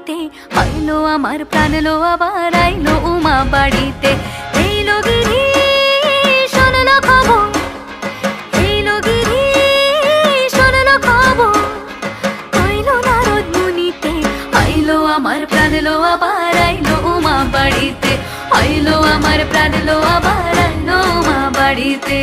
মনিতে আইলো আমার প্রাণ লো আবার আইলো উমা বাড়িতে। এইলো গিরি শোনলো খবর, এইলো গিরি শোনলো খবর, আইলো নারদ মুনিতে আইলো আমার প্রাণ লো আবার আইলো উমা বাড়িতে। আইলো আমার প্রাণ লো আবার আইলো উমা বাড়িতে।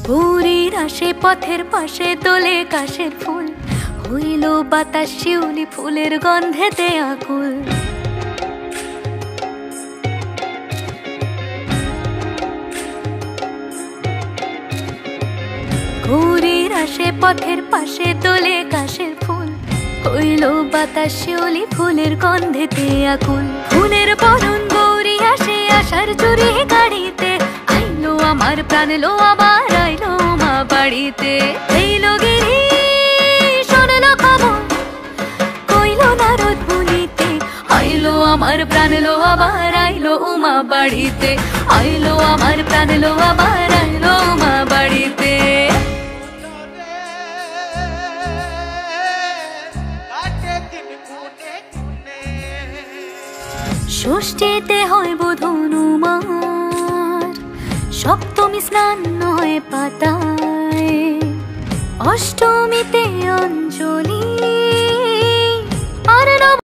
ভোরের আসে পথের পাশে তোলে কাশের ফুল, হইল বাতাস শিউলি ফুলের গন্ধেতে আকুল। ভোরের আসে পথের পাশে তোলে কাশের ফুল, হইল বাতাস শিউলি ফুলের গন্ধেতে আকুল। ফুলের বরণ গৌরী আসে আশার চুরি গাড়িতে, আইলো আমার প্রাণ লো আবার আইলো মা বাড়িতে। এইলো গিরি শোনলো খবর, কইলো নারদ মুনিতে আইলো আমার প্রাণ লো আবার আইলো উমা বাড়িতে। আইলো আমার প্রাণ লো আবার আইলো উমা বাড়িতে। ষষ্ঠীতে হয় বোধন উমার, সপ্তমী স্নান হয় পাতায়, অষ্টমীতে অঞ্জলি আর